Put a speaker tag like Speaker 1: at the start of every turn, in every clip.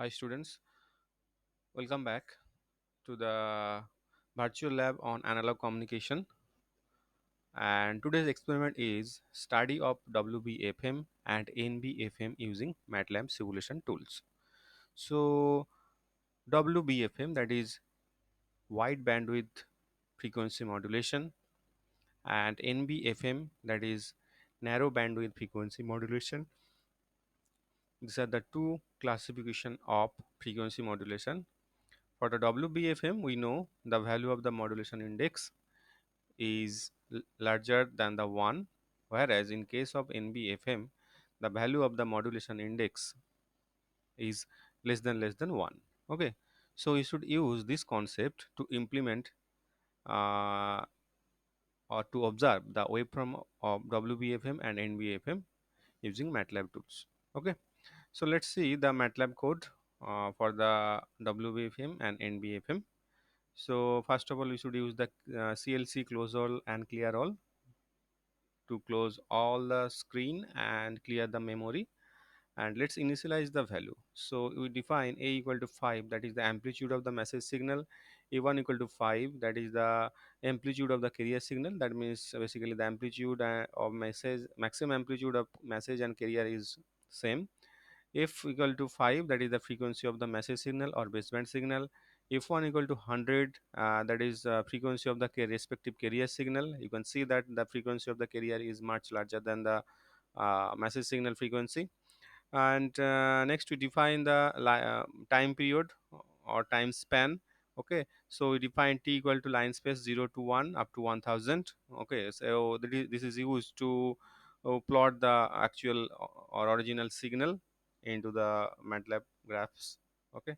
Speaker 1: Hi students, welcome back to the virtual lab on analog communication, and today's experiment is study of WBFM and NBFM using MATLAB simulation tools. So WBFM, that is wide bandwidth frequency modulation, and NBFM, that is narrow bandwidth frequency modulation. These are the two classification of frequency modulation. For the WBFM, we know the value of the modulation index is larger than the 1, whereas in case of NBFM, the value of the modulation index is less than 1. Okay, so you should use this concept to implement uh, or to observe the waveform of WBFM and NBFM using MATLAB tools. Okay, so let's see the MATLAB code for the WBFM and NBFM. So first of all, we should use the CLC close all and clear all to close all the screen and clear the memory, and let's initialize the value. So we define a equal to 5, that is the amplitude of the message signal, a1 equal to 5, that is the amplitude of the carrier signal. That means basically the amplitude of message, maximum amplitude of message and carrier is same. F equal to 5, that is the frequency of the message signal or baseband signal. F1 equal to 100, that is frequency of the respective carrier signal. You can see that the frequency of the carrier is much larger than the message signal frequency. And next we define the time period or time span. Okay, so we define t equal to line space 0 to 1 up to 1000. Okay, so this is used to plot the actual or original signal into the MATLAB graphs. Okay,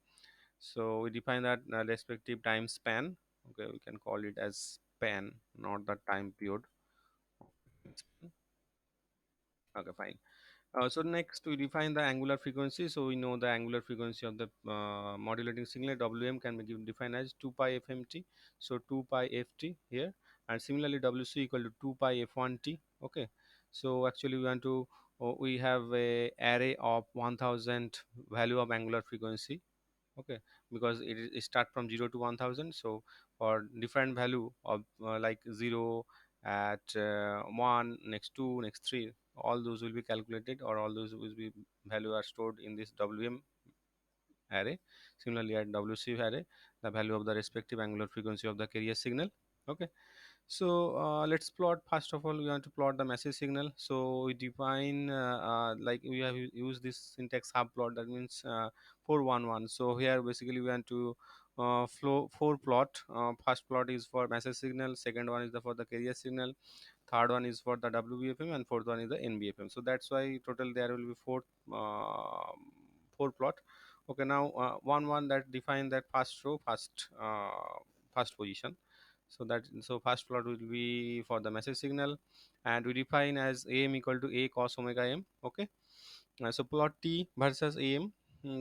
Speaker 1: so we define that respective time span. Okay, we can call it as span, not the time period. Okay, fine. So next we define the angular frequency. So we know the angular frequency of the modulating signal WM can be defined as 2 pi FMT. So 2 pi FT here, and similarly WC equal to 2 pi F1T. Okay, so actually we want to we have a array of 1000 value of angular frequency. Okay, because it start from 0 to 1000. So for different value of like 0 at 1, next 2, next 3, all those will be calculated, or all those will be value are stored in this WM array. Similarly at WC array, the value of the respective angular frequency of the carrier signal. Okay, so let's plot. First of all, we want to plot the message signal. So we define like we have used this syntax subplot. That means 411. So here basically we want to flow 4 plot. First plot is for message signal. Second one is the for the carrier signal. Third one is for the WBFM, and fourth one is the NBFM. So that's why total there will be uh, four plot. Okay, now one that define that first row, first position. So that, so first plot will be for the message signal, and we define as am equal to a cos omega m. Okay, so plot t versus am,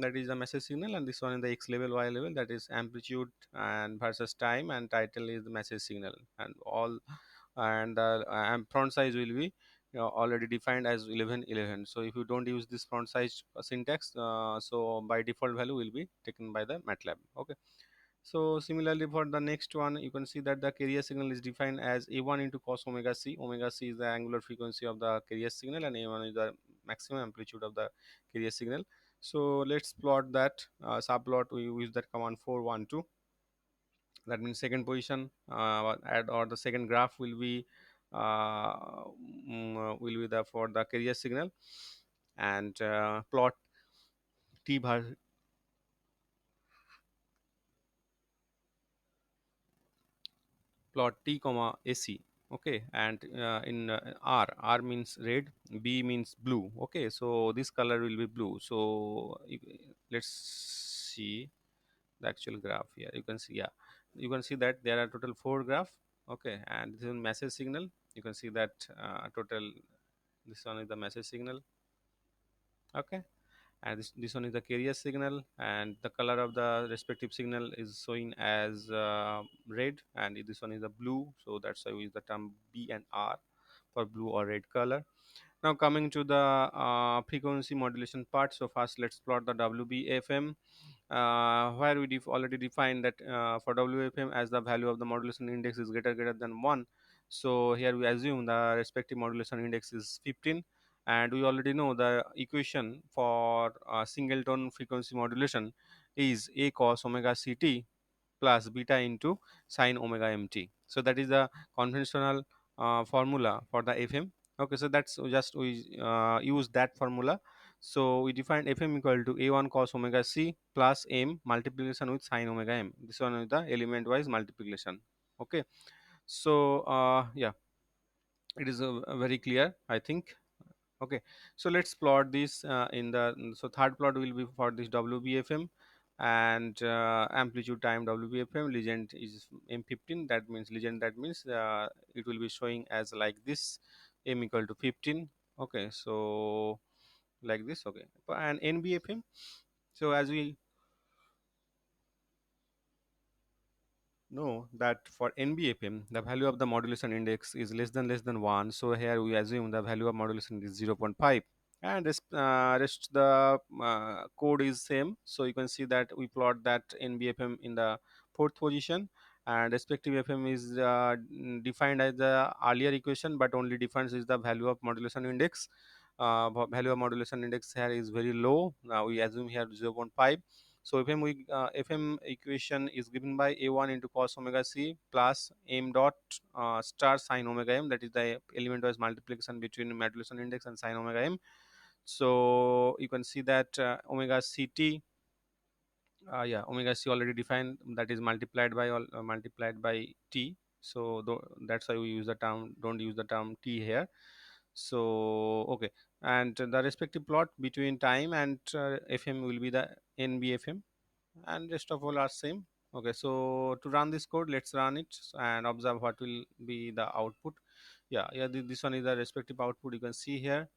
Speaker 1: that is the message signal, and this one in the x level, y level, that is amplitude and versus time, and title is the message signal, and all, and the font size will be already defined as 1111. So if you don't use this font size syntax, so by default value will be taken by the MATLAB. Okay, so similarly for the next one, you can see that the carrier signal is defined as a1 into cos omega c. Omega c is the angular frequency of the carrier signal, and a1 is the maximum amplitude of the carrier signal. So let's plot that subplot. We use that command 412. That means second position at, or the second graph will be the for the carrier signal, and plot t bar, plot t comma ac. Okay, and in r means red, b means blue. Okay, so this color will be blue. So let's see the actual graph here. You can see, yeah, you can see that there are total 4 graph. Okay, and this is message signal. You can see that total, this one is the message signal. Okay, and this one is the carrier signal, and the color of the respective signal is showing as red, and this one is the blue. So that's why we use the term b and r for blue or red color. Now coming to the frequency modulation part. So first let's plot the WBFM, where we already defined that for WFM, as the value of the modulation index is greater than 1. So here we assume the respective modulation index is 15, and we already know the equation for singleton frequency modulation is A cos omega ct plus beta into sine omega mt. So that is the conventional formula for the FM. Okay, so that's just we use that formula. So we define FM equal to A1 cos omega c plus m multiplication with sine omega m. This one is the element wise multiplication. Okay, so yeah, it is very clear, I think. Okay, so let's plot this in the so third plot will be for this WBFM, and amplitude time WBFM legend is M15. That means legend, that means it will be showing as like this, m equal to 15. Okay, so like this. Okay, and NBFM, so as we know that for NBFM the value of the modulation index is less than 1, so here we assume the value of modulation is 0.5, and rest the code is same. So you can see that we plot that NBFM in the fourth position, and respective FM is defined as the earlier equation, but only difference is the value of modulation index. Value of modulation index here is very low. Now we assume here 0.5. So FM equation is given by A1 into cos omega c plus m dot star sine omega m. That is the element wise multiplication between modulation index and sine omega m. So you can see that omega ct, yeah, omega c already defined, that is multiplied by multiplied by t. So that's why we use the term, don't use the term t here. So okay, and the respective plot between time and FM will be the NBFM, and rest of all are same. Okay, so to run this code, let's run it and observe what will be the output. Yeah, this one is the respective output, you can see here.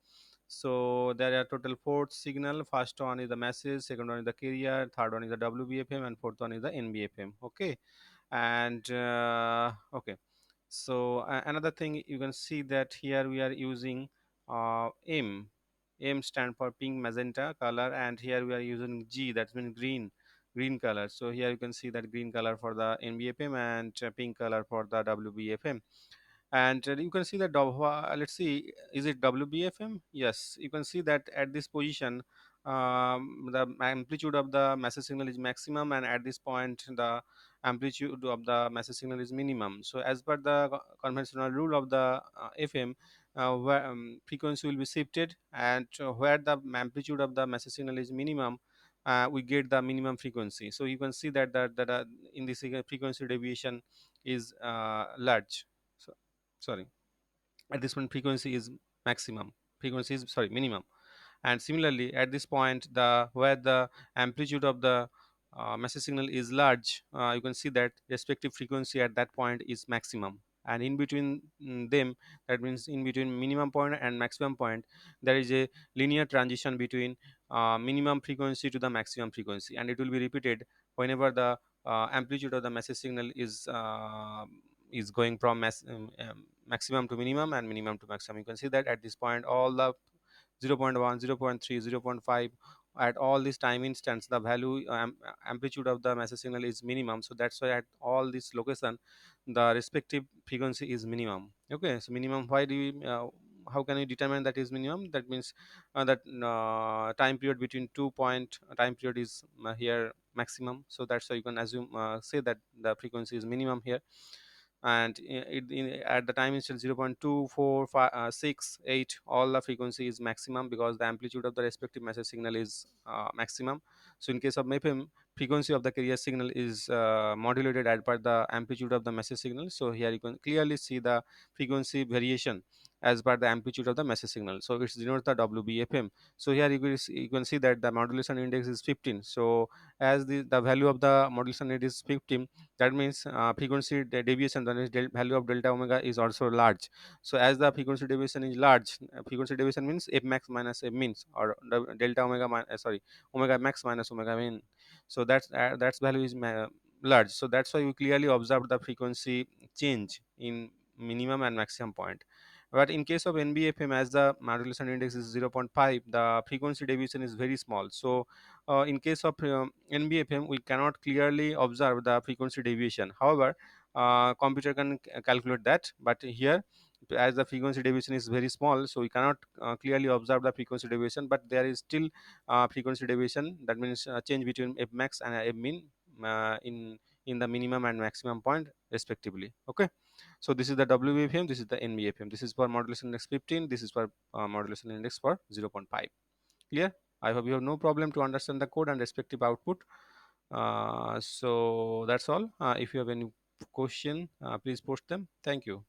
Speaker 1: So there are total four signal. First one is the message, second one is the carrier, third one is the WBFM, and fourth one is the NBFM. Okay, and okay, so another thing you can see that here we are using M stand for pink magenta color, and here we are using G, that's mean green color. So here you can see that green color for the NBFM and pink color for the WBFM. And you can see that let's see, is it WBFM? Yes, you can see that at this position the amplitude of the message signal is maximum, and at this point the amplitude of the message signal is minimum. So as per the conventional rule of the FM, where frequency will be shifted, and where the amplitude of the message signal is minimum, we get the minimum frequency. So you can see that in this frequency deviation is large. So sorry, at this point frequency is maximum, frequency is, sorry, minimum. And similarly at this point, the where the amplitude of the message signal is large, you can see that respective frequency at that point is maximum, and in between them, that means in between minimum point and maximum point, there is a linear transition between minimum frequency to the maximum frequency, and it will be repeated whenever the amplitude of the message signal is going from maximum to minimum and minimum to maximum. You can see that at this point all the 0.1, 0.3, 0.5, at all these time instants the value amplitude of the message signal is minimum. So that's why at all this location the respective frequency is minimum. Okay, so minimum, why do we how can we determine that is minimum? That means that time period between 2 point time period is here maximum, so that's why you can assume say that the frequency is minimum here. And at the time instance 0.2456 all the frequency is maximum, because the amplitude of the respective message signal is maximum. So in case of MFM, frequency of the carrier signal is modulated as per the amplitude of the message signal. So here you can clearly see the frequency variation as per the amplitude of the message signal, so it denotes the WBFM. So here you can see that the modulation index is 15. So as the value of the modulation index is 15, that means frequency deviation, that is value of delta omega is also large. So as the frequency deviation is large, frequency deviation means f max minus f means, or delta omega sorry, omega max minus omega min. So that's value is large. So that's why we clearly observe the frequency change in minimum and maximum point. But in case of NBFM, as the modulation index is 0.5, the frequency deviation is very small. So in case of NBFM, we cannot clearly observe the frequency deviation. However, computer can calculate that, but here, as the frequency deviation is very small, so we cannot clearly observe the frequency deviation, but there is still frequency deviation. That means change between f max and f min in the minimum and maximum point respectively. Okay, so this is the WBFM, this is the NBFM. This is for modulation index 15, this is for modulation index for 0.5. Clear? I hope you have no problem to understand the code and respective output. So that's all. If you have any question, please post them. Thank you.